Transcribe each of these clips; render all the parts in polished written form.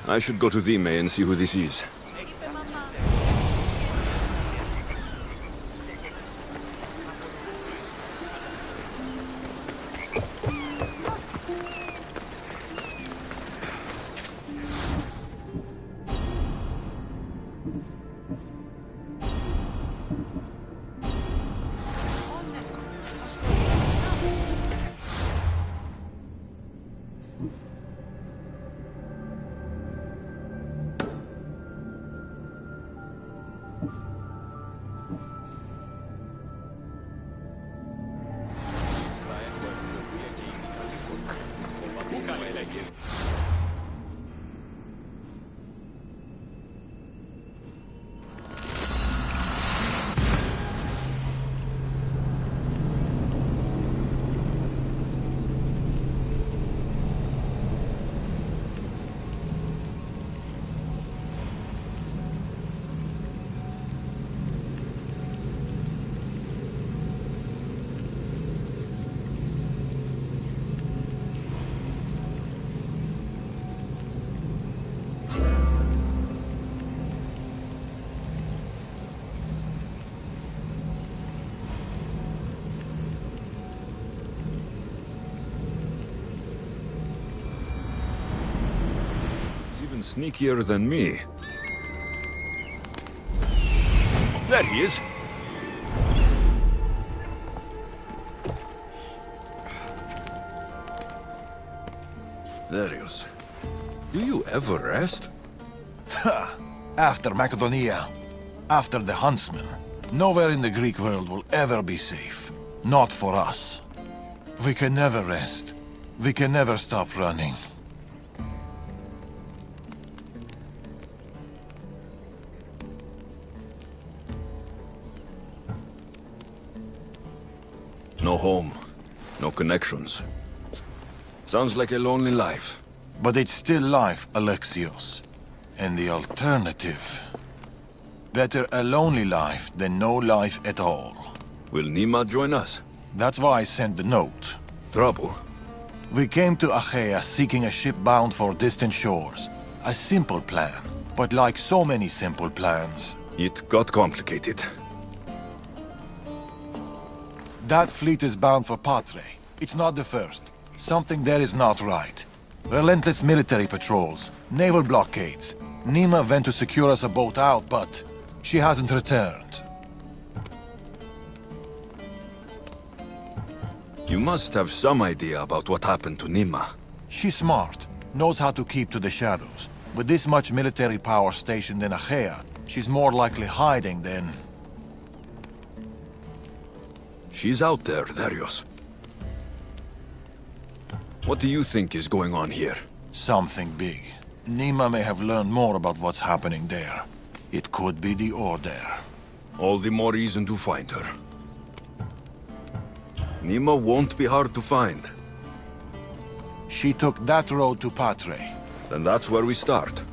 I should go to Dime and see who this is. Even sneakier than me. There he is. Darius, do you ever rest? Ha! After Macedonia, after the Huntsman, nowhere in the Greek world will ever be safe. Not for us. We can never rest. We can never stop running. No home, no connections. Sounds like a lonely life. But it's still life, Alexios. And the alternative... Better a lonely life than no life at all. Will Nima join us? That's why I sent the note. Trouble? We came to Achaea seeking a ship bound for distant shores. A simple plan, but like so many simple plans... It got complicated. That fleet is bound for Patre. It's not the first. Something there is not right. Relentless military patrols, naval blockades. Nima went to secure us a boat out, but she hasn't returned. You must have some idea about what happened to Nima. She's smart, knows how to keep to the shadows. With this much military power stationed in Achaea, she's more likely hiding than... She's out there, Darius. What do you think is going on here? Something big. Nima may have learned more about what's happening there. It could be the Order. All the more reason to find her. Nima won't be hard to find. She took that road to Patre. Then that's where we start.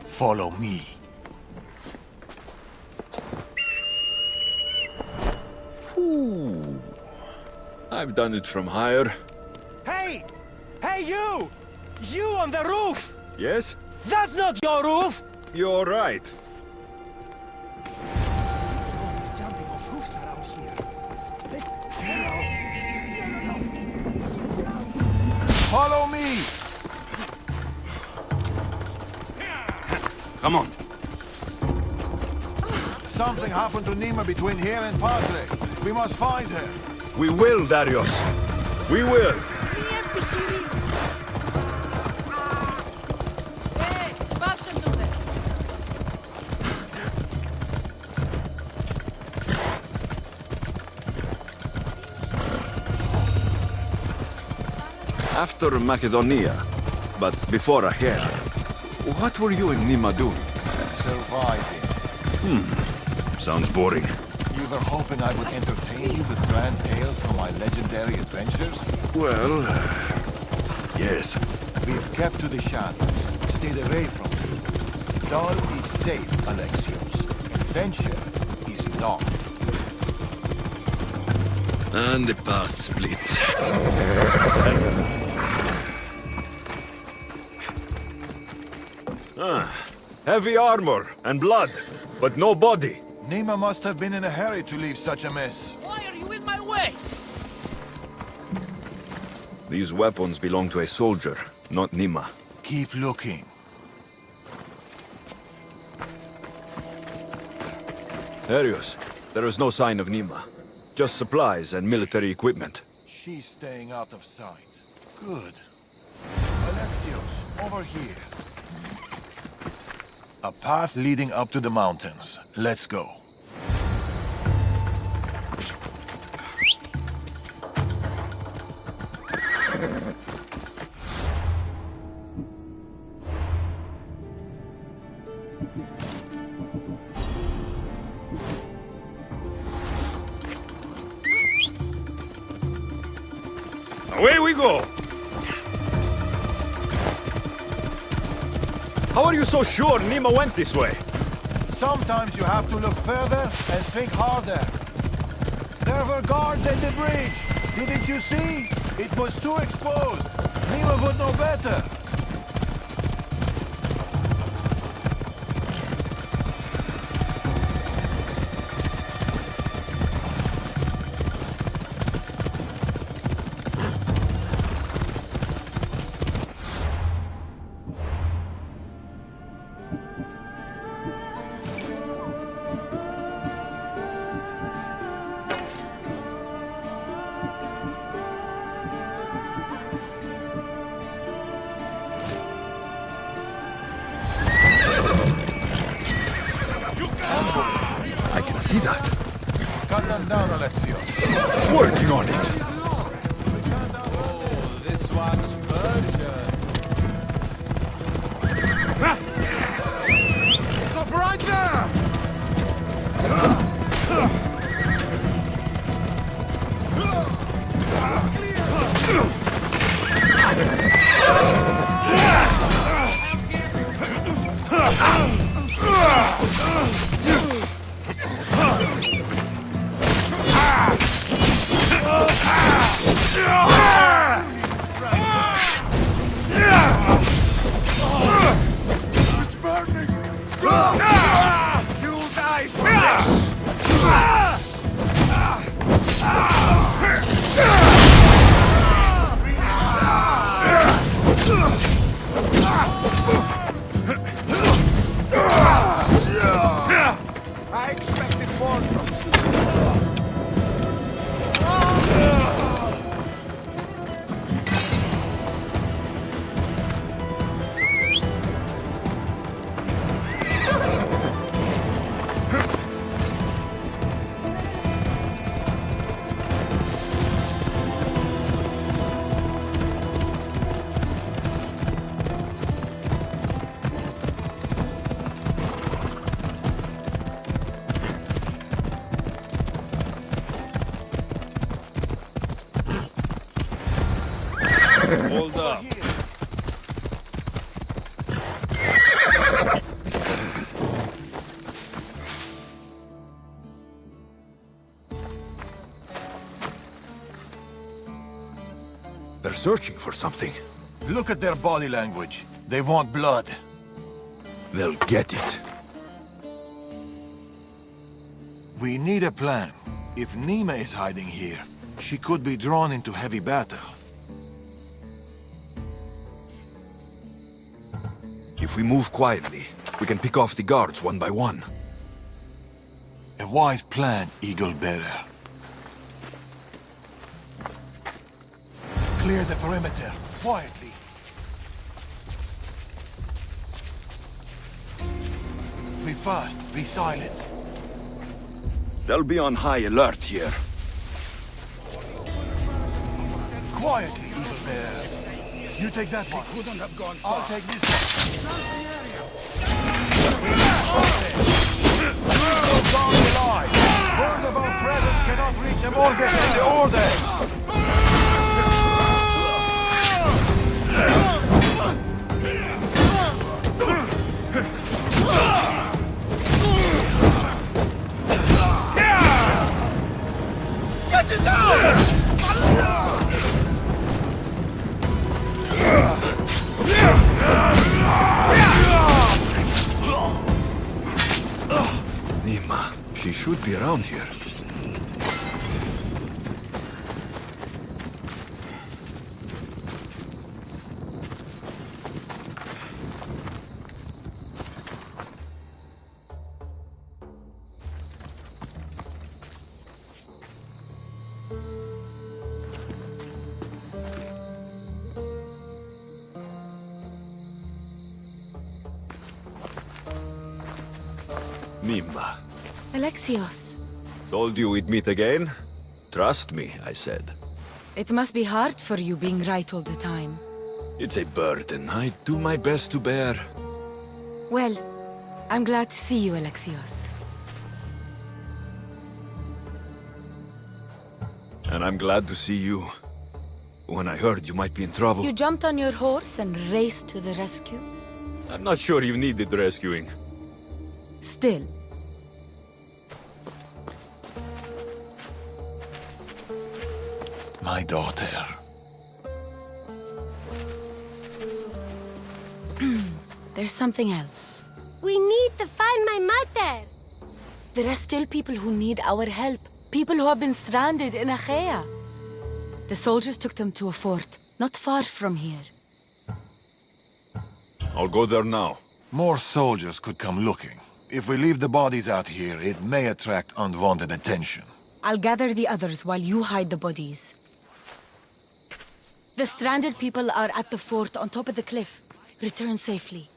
Follow me. Ooh. I've done it from higher. Hey! Hey, you! You on the roof! Yes? That's not your roof! You're right. Always jumping off roofs around here. Follow me! Come on. Something happened to Nima between here and Patre. We must find her. We will, Darius. We will. After Macedonia, but before Achaea, what were you and Nima doing? Surviving. Sounds boring. You were hoping I would entertain you with grand tales from my legendary adventures? Well, yes. We've kept to the shadows, stayed away from you. Dal is safe, Alexios. Adventure is not. And the path splits. Heavy armor and blood, but no body. Nima must have been in a hurry to leave such a mess. Why are you in my way? These weapons belong to a soldier, not Nima. Keep looking. Arius, there is no sign of Nima. Just supplies and military equipment. She's staying out of sight. Good. Alexios, over here. A path leading up to the mountains. Let's go. Away we go! How are you so sure Nima went this way? Sometimes you have to look further and think harder. There were guards at the bridge. Didn't you see? It was too exposed. Nima would know better. I can see that. Cut them down, Alexios. Working on it. Oh, this one's Persian. Stop right there! It's burning! You'll die for I expected more from you. Hold up. They're searching for something. Look at their body language. They want blood. They'll get it. We need a plan. If Nima is hiding here, she could be drawn into heavy battle. If we move quietly, we can pick off the guards one by one. A wise plan, Eagle Bearer. Clear the perimeter, quietly. Be fast, be silent. They'll be on high alert here. Quietly, Eagle Bearer. You take that one. Couldn't have gone I'll far. take this one. Leave those guards alive. Word of our presence cannot reach a Morgus in the Order. Get it down! She should be around here. Mima. Alexios, Told you we'd meet again? Trust me, I said. it must be hard for you being right all the time. It's a burden I do my best to bear. Well, I'm glad to see you, Alexios. And I'm glad to see you. When I heard you might be in trouble, You jumped on your horse and raced to the rescue? I'm not sure you needed rescuing. Still. My daughter. There's something else. We need to find my mother. There are still people who need our help. People who have been stranded in Achaea. The soldiers took them to a fort, not far from here. I'll go there now. More soldiers could come looking. If we leave the bodies out here, it may attract unwanted attention. I'll gather the others while you hide the bodies. The stranded people are at the fort on top of the cliff. Return safely.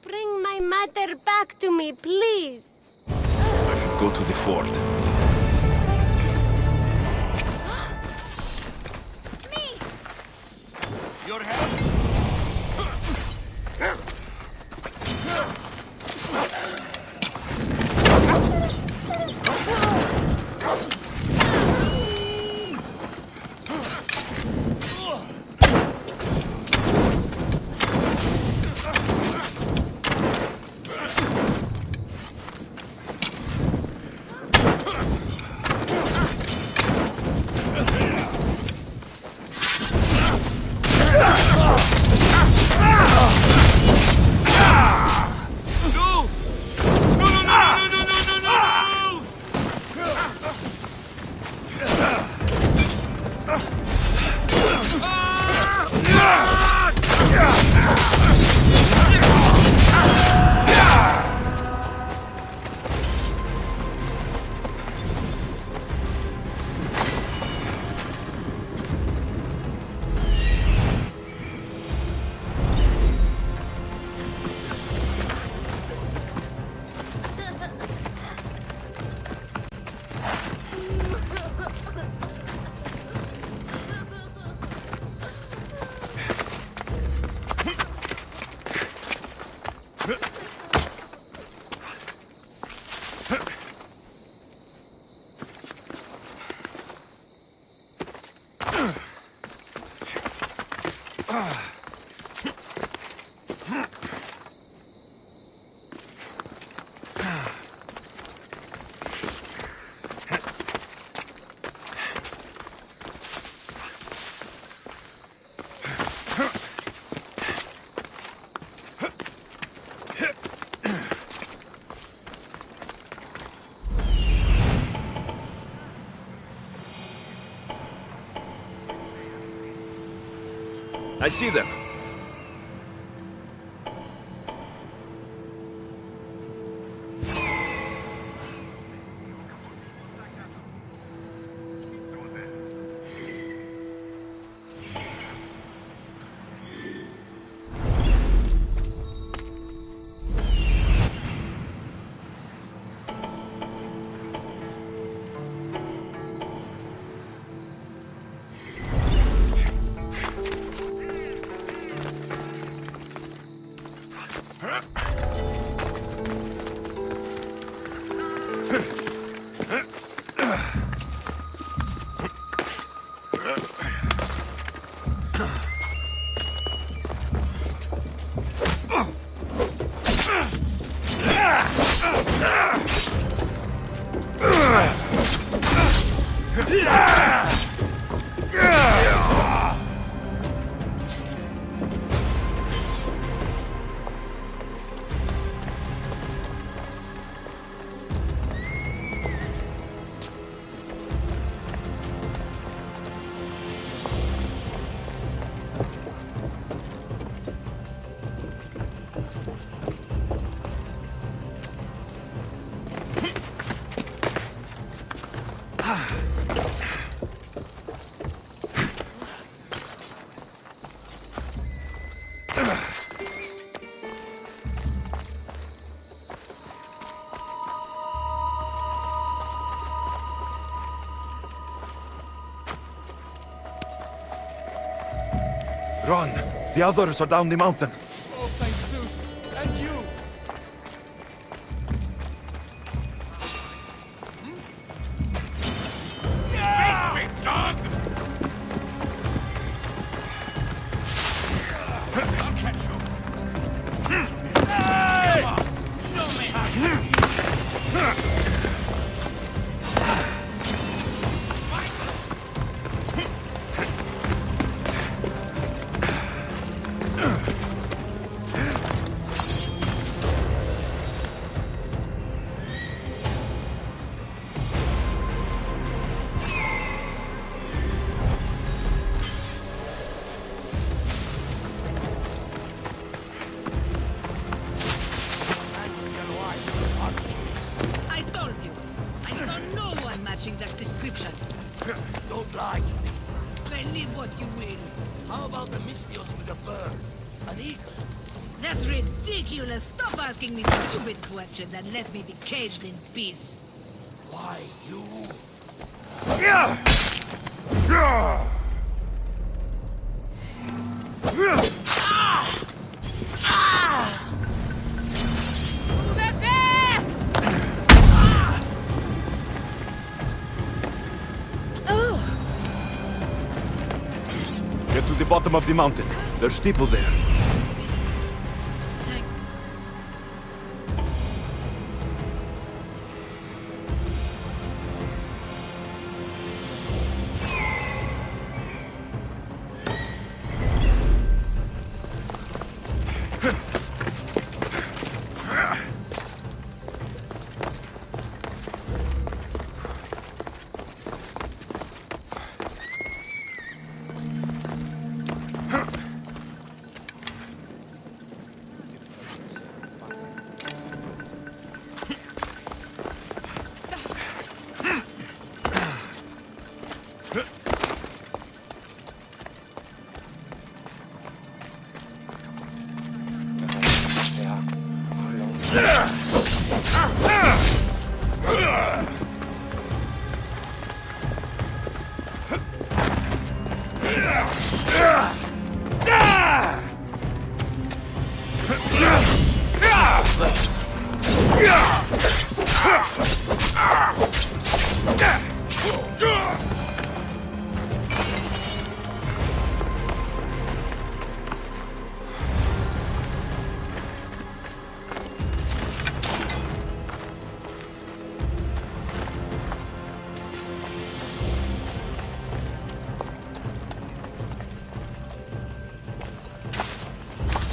Bring my mother back to me, please. I should go to the fort. Your help? I see them. Run! The others are down the mountain. Oh, thank Zeus. And you. Face me, dog! I'll catch you. Come on! Show me how you I told you. I saw no one matching that description. don't lie to me. Believe what you will. How about the Mystios with a bird? An eagle? That's ridiculous. Stop asking me stupid questions and let me be caged in peace. Why, you? Get to the bottom of the mountain. There's people there. Thank...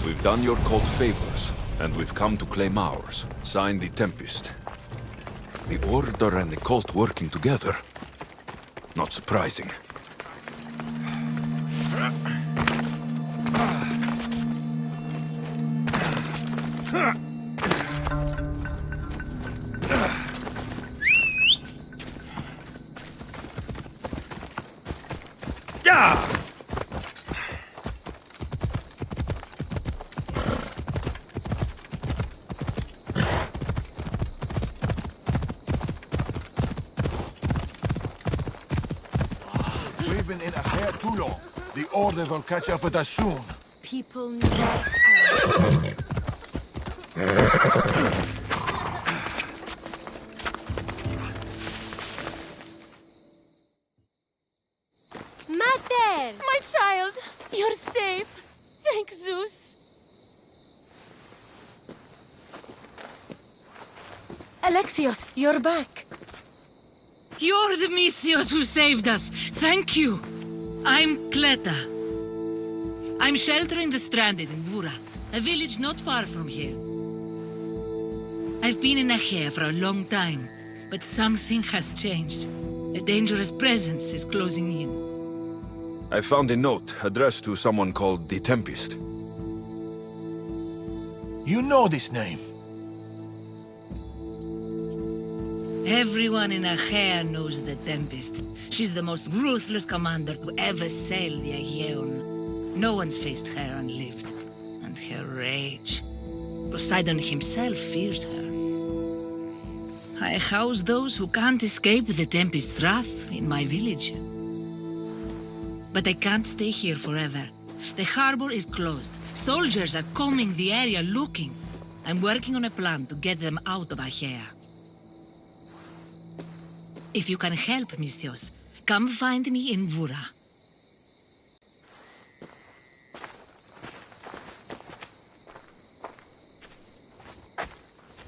We've done your cult favors, and we've come to claim ours. Sign the Tempest. The Order and the cult working together. Not surprising. We've been in Achaea too long. The Order will catch up with us soon. People need our... Mater! My child! You're safe! Thank Zeus! Alexios, you're back! You're the Mystios who saved us. Thank you. I'm Cleta. I'm sheltering the stranded in Vura, a village not far from here. I've been in Achaea for a long time, but something has changed. A dangerous presence is closing in. I found a note addressed to someone called the Tempest. You know this name. Everyone in Achaea knows the Tempest. She's the most ruthless commander to ever sail the Aegean. No one's faced her unlived. And her rage. Poseidon himself fears her. I house those who can't escape the Tempest's wrath in my village. But I can't stay here forever. The harbor is closed. Soldiers are combing the area looking. I'm working on a plan to get them out of Achaea. If you can help, Misthios, come find me in Vura.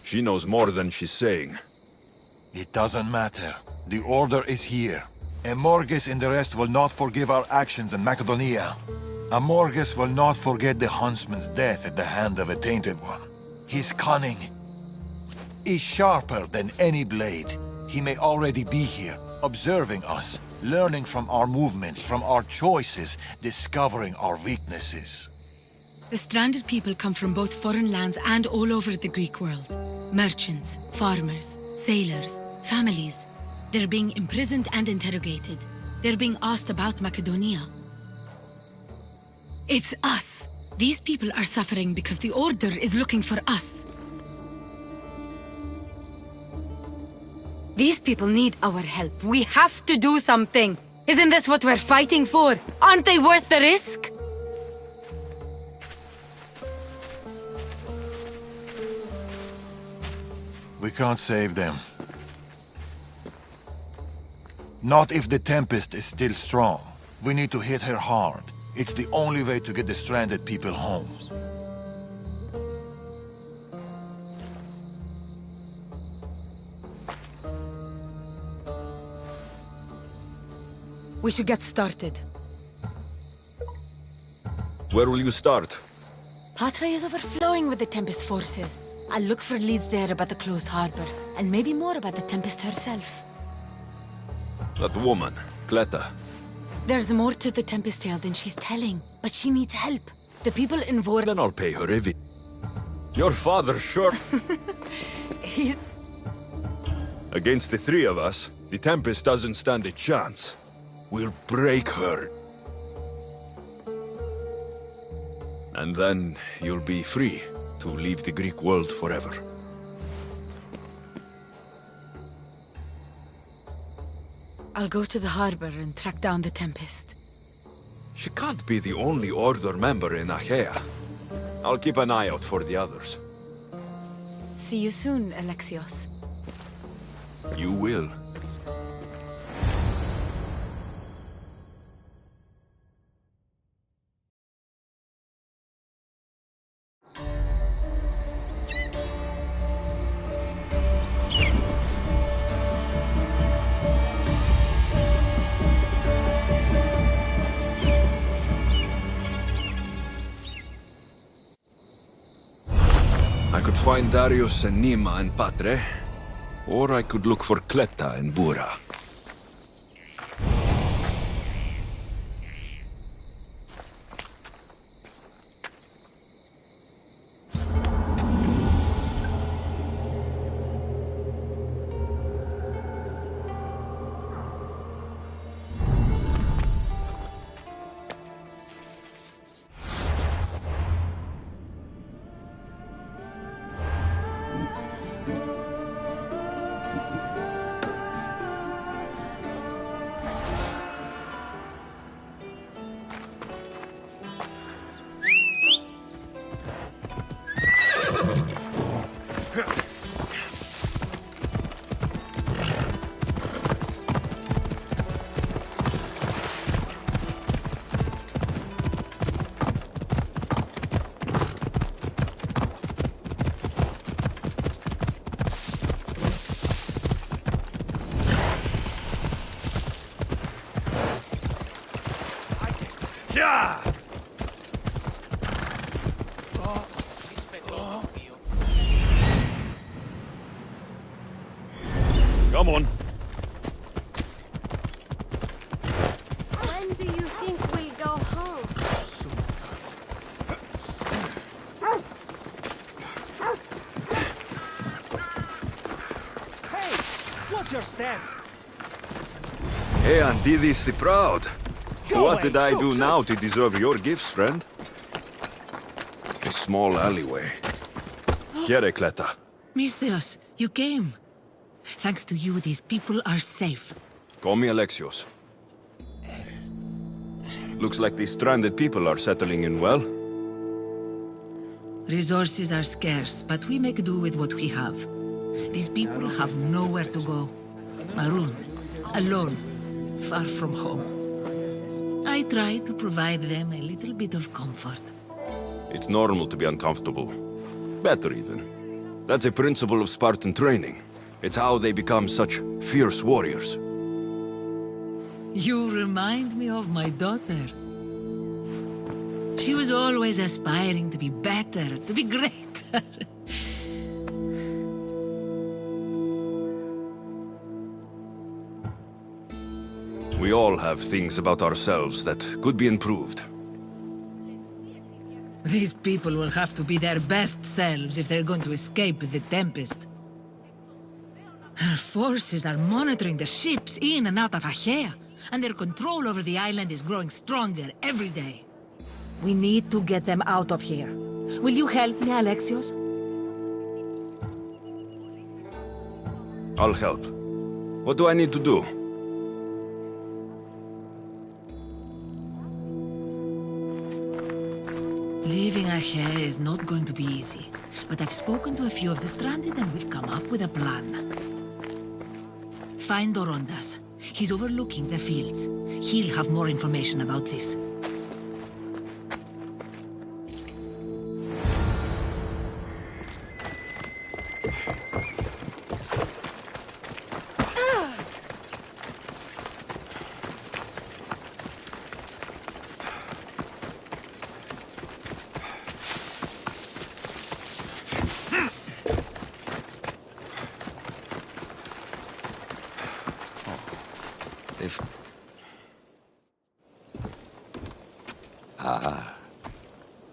She knows more than she's saying. It doesn't matter. The Order is here. Amorges and the rest will not forgive our actions in Macedonia. Amorges will not forget the huntsman's death at the hand of a tainted one. His cunning is sharper than any blade. He may already be here, observing us, learning from our movements, from our choices, discovering our weaknesses. The stranded people come from both foreign lands and all over the Greek world. Merchants, farmers, sailors, families. They're being imprisoned and interrogated. They're being asked about Macedonia. It's us. These people are suffering because the Order is looking for us. These people need our help. We have to do something. Isn't this what we're fighting for? Aren't they worth the risk? We can't save them. Not if the Tempest is still strong. We need to hit her hard. It's the only way to get the stranded people home. We should get started. Where will you start? Patre is overflowing with the Tempest forces. I'll look for leads there about the closed harbor, and maybe more about the Tempest herself. That woman, Cleta. There's more to the Tempest tale than she's telling, but she needs help. The people in Vor... Then I'll pay her every... Your father, sure. He's... Against the three of us, the Tempest doesn't stand a chance. We'll break her. And then you'll be free to leave the Greek world forever. I'll go to the harbor and track down the Tempest. She can't be the only Order member in Achaea. I'll keep an eye out for the others. See you soon, Alexios. You will. I could find Darius and Nima and Patre, or I could look for Cleta and Bura. Come on. When do you think we'll go home? Hey! What's your stand? Hey, Antidis the Proud. Go What away, did I troop, do troop. now to deserve your gifts, friend? A small alleyway. Here, Cleta. Misthios, you came. Thanks to you, these people are safe. Call me Alexios. Looks like these stranded people are settling in well. Resources are scarce, but we make do with what we have. These people have nowhere to go. Marooned, alone, far from home. I try to provide them a little bit of comfort. It's normal to be uncomfortable. Better even. That's a principle of Spartan training. It's how they become such fierce warriors. You remind me of my daughter. She was always aspiring to be better, to be greater. We all have things about ourselves that could be improved. These people will have to be their best selves if they're going to escape the Tempest. Our forces are monitoring the ships in and out of Achaea, and their control over the island is growing stronger every day. We need to get them out of here. Will you help me, Alexios? I'll help. What do I need to do? Leaving Achaea is not going to be easy, but I've spoken to a few of the stranded and we've come up with a plan. Find Dorondas. He's overlooking the fields. He'll have more information about this.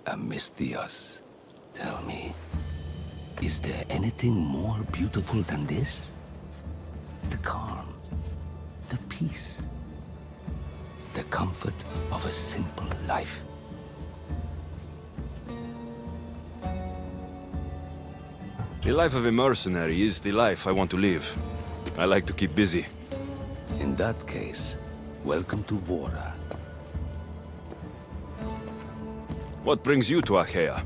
Amisthios, tell me, is there anything more beautiful than this? The calm, the peace, the comfort of a simple life. The life of a mercenary is the life I want to live. I like to keep busy. In that case, welcome to Vora. What brings you to Achaea?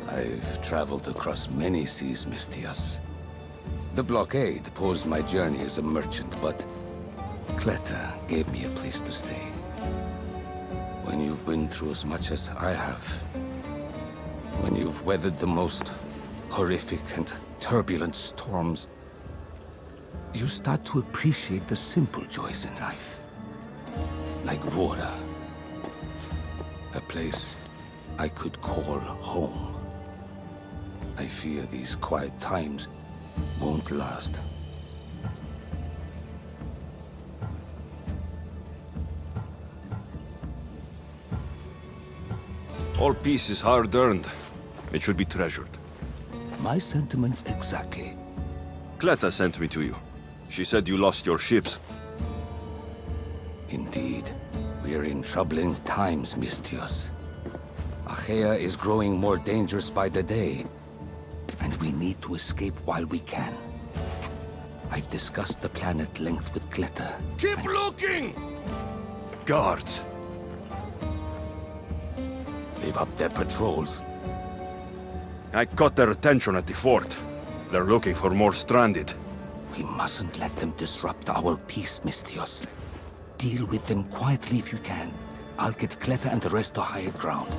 I've traveled across many seas, Mistias. The blockade posed my journey as a merchant, but Cleta gave me a place to stay. When you've been through as much as I have, when you've weathered the most horrific and turbulent storms, you start to appreciate the simple joys in life. Like Vora. A place I could call home. I fear these quiet times won't last. All peace is hard-earned. It should be treasured. My sentiments exactly. Cleta sent me to you. She said you lost your ships. Indeed. We are in troubling times, Mistios. Achaea is growing more dangerous by the day, and we need to escape while we can. I've discussed the plan at length with Cleta. Keep looking! Guards. They've upped their patrols. I caught their attention at the fort. They're looking for more stranded. We mustn't let them disrupt our peace, Mistios. Deal with them quietly if you can. I'll get Cleta and the rest to higher ground.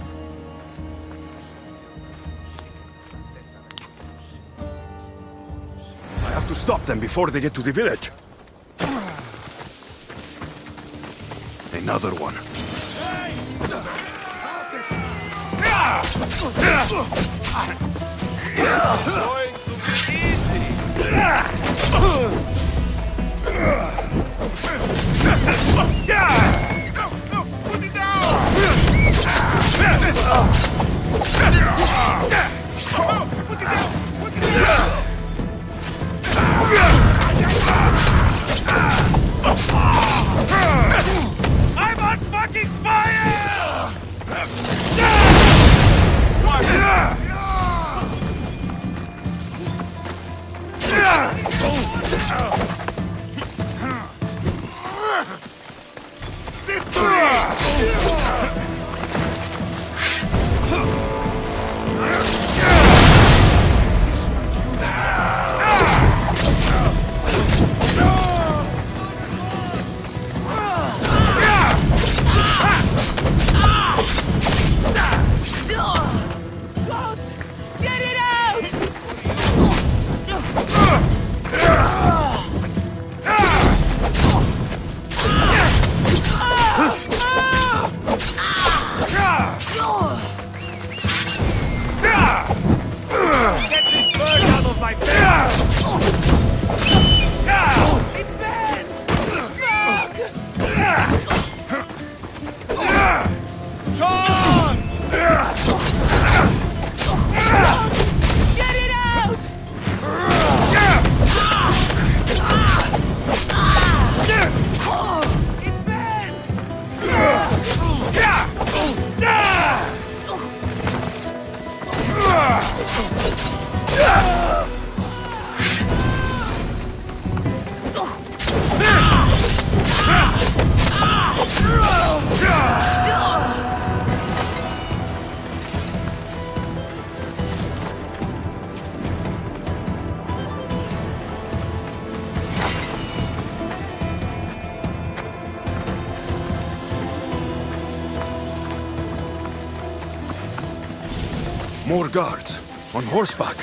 I have to stop them before they get to the village. Another one. I'm on fucking fire! Victory! More guards, on horseback.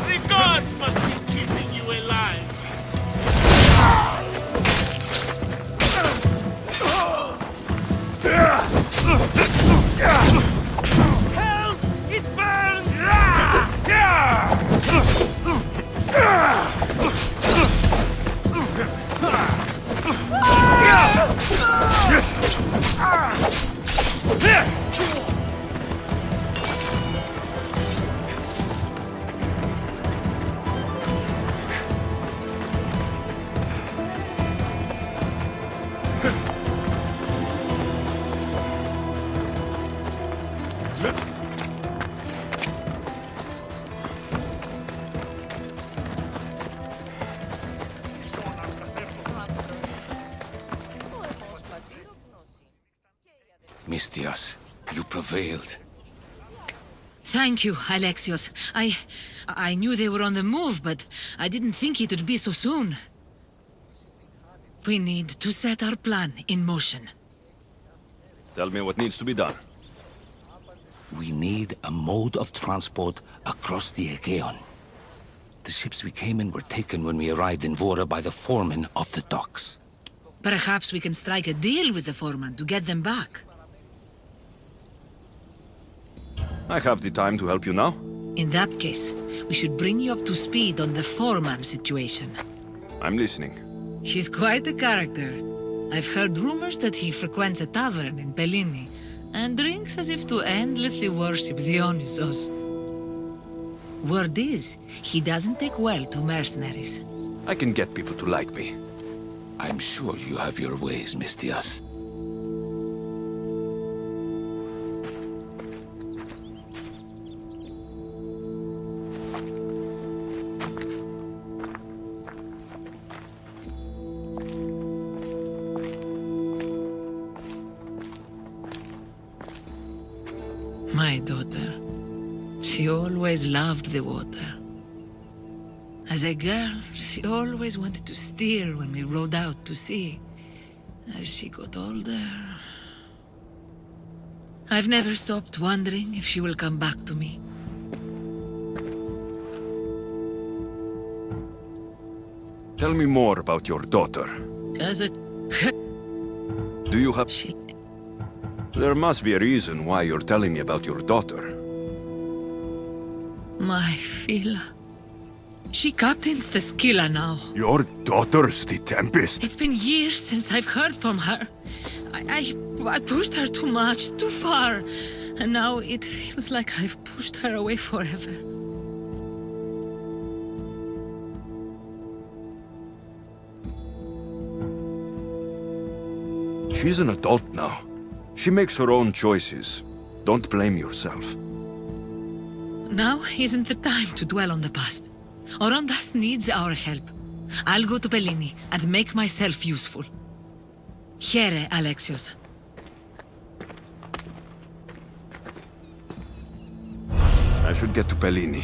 The gods must be keeping you alive. Help! It burns! Mistias, you prevailed. Thank you, Alexios. I knew they were on the move, but I didn't think it would be so soon. We need to set our plan in motion. Tell me what needs to be done. We need a mode of transport across the Aegean. The ships we came in were taken when we arrived in Vora by the foreman of the docks. Perhaps we can strike a deal with the foreman to get them back. I have the time to help you now. In that case, we should bring you up to speed on the foreman situation. I'm listening. He's quite a character. I've heard rumors that he frequents a tavern in Pellini and drinks as if to endlessly worship Dionysos. Word is, he doesn't take well to mercenaries. I can get people to like me. I'm sure you have your ways, Mistias. My daughter. She always loved the water. As a girl, she always wanted to steer when we rode out to sea. As she got older... I've never stopped wondering if she will come back to me. Tell me more about your daughter. As a... Do you have... She... There must be a reason why you're telling me about your daughter. My Fila. She captains the Skilla now. Your daughter's the Tempest? It's been years since I've heard from her. I pushed her too much, too far. And now it feels like I've pushed her away forever. She's an adult now. She makes her own choices. Don't blame yourself. Now isn't the time to dwell on the past. Orondas needs our help. I'll go to Pellini and make myself useful. Here, Alexios. I should get to Pellini.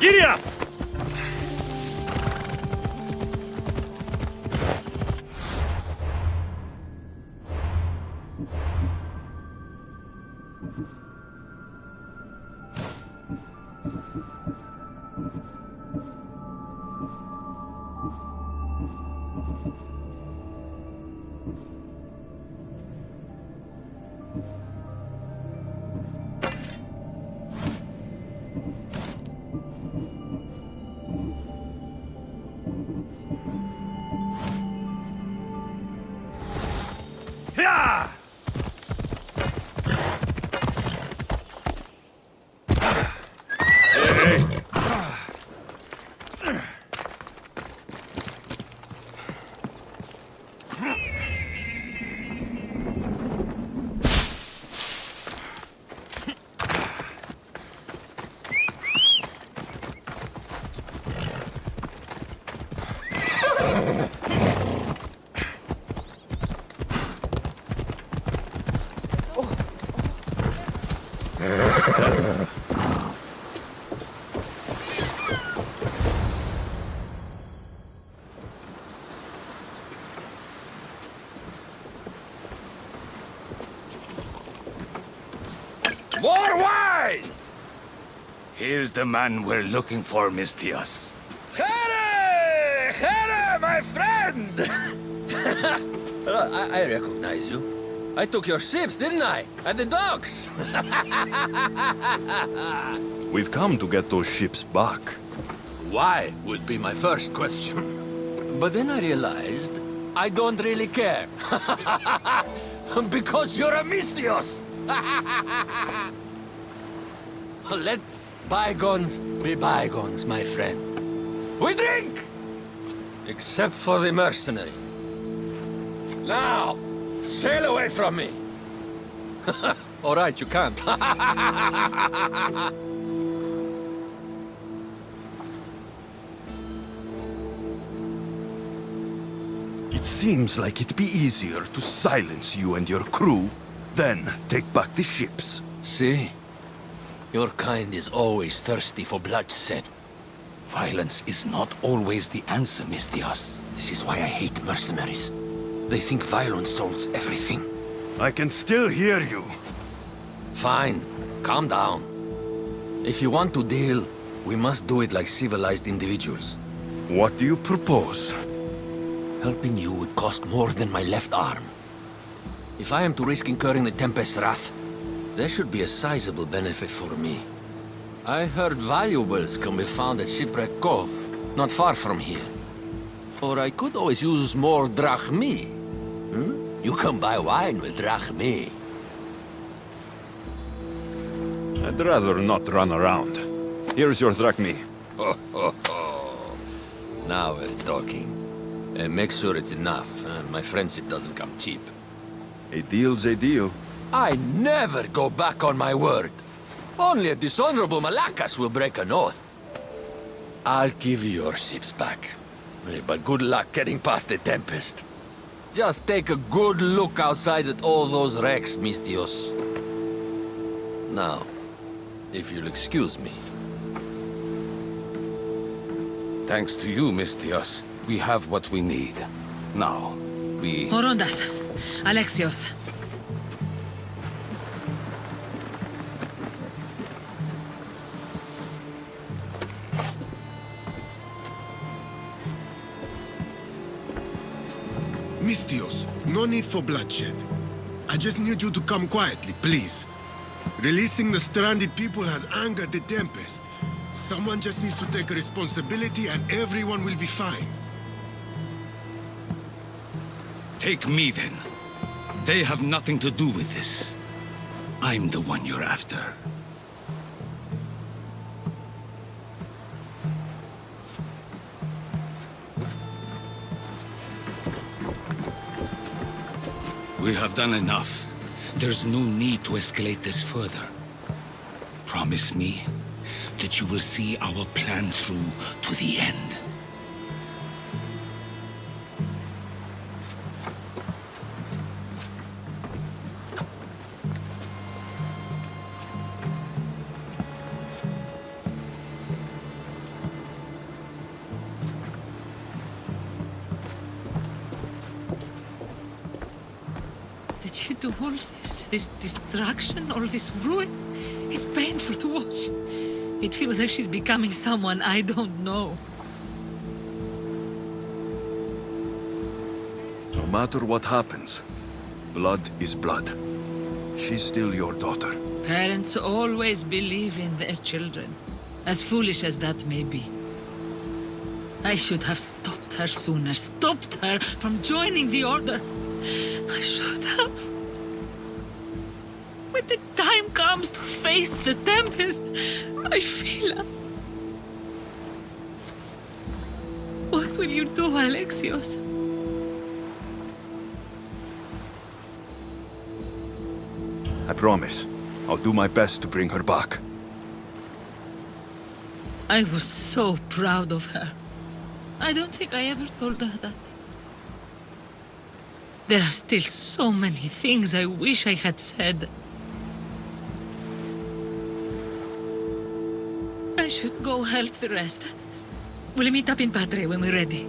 Giddy up! Yeah! More wine! Here's the man we're looking for, Mistios. Here! Here, my friend! I recognize you. I took your ships, didn't I? And the dogs! We've come to get those ships back. Why would be my first question. But then I realized I don't really care. Because you're a Mistios! Let bygones be bygones, my friend. We drink! Except for the mercenary. Now, sail away from me. All right, you can't. It seems like it'd be easier to silence you and your crew, then take back the ships. See? Your kind is always thirsty for bloodshed. Violence is not always the answer, Mistios. This is why I hate mercenaries. They think violence solves everything. I can still hear you. Fine. Calm down. If you want to deal, we must do it like civilized individuals. What do you propose? Helping you would cost more than my left arm. If I am to risk incurring the Tempest's wrath, there should be a sizable benefit for me. I heard valuables can be found at Shipwreck Cove, not far from here. Or I could always use more drachmi. You can buy wine with drachmi. I'd rather not run around. Here's your drachmi. Now we're talking. And make sure it's enough. My friendship doesn't come cheap. A deal's a deal. I never go back on my word. Only a dishonorable Malakas will break an oath. I'll give you your ships back. But good luck getting past the Tempest. Just take a good look outside at all those wrecks, Mistios. Now, if you'll excuse me. Thanks to you, Mistios, we have what we need. Now, we... Morondas. Alexios. Mistios, no need for bloodshed. I just need you to come quietly, please. Releasing the stranded people has angered the Tempest. Someone just needs to take responsibility and everyone will be fine. Take me, then. They have nothing to do with this. I'm the one you're after. We have done enough. There's no need to escalate this further. Promise me that you will see our plan through to the end. Did you do all this? This destruction, all this ruin? It's painful to watch. It feels like she's becoming someone I don't know. No matter what happens, blood is blood. She's still your daughter. Parents always believe in their children, as foolish as that may be. I should have stopped her sooner, stopped her from joining the Order. I should have. When the time comes to face the Tempest, I feel... What will you do, Alexios? I promise. I'll do my best to bring her back. I was so proud of her. I don't think I ever told her that. There are still so many things I wish I had said. I should go help the rest. We'll meet up in Patre when we're ready.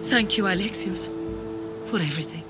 Thank you, Alexios, for everything.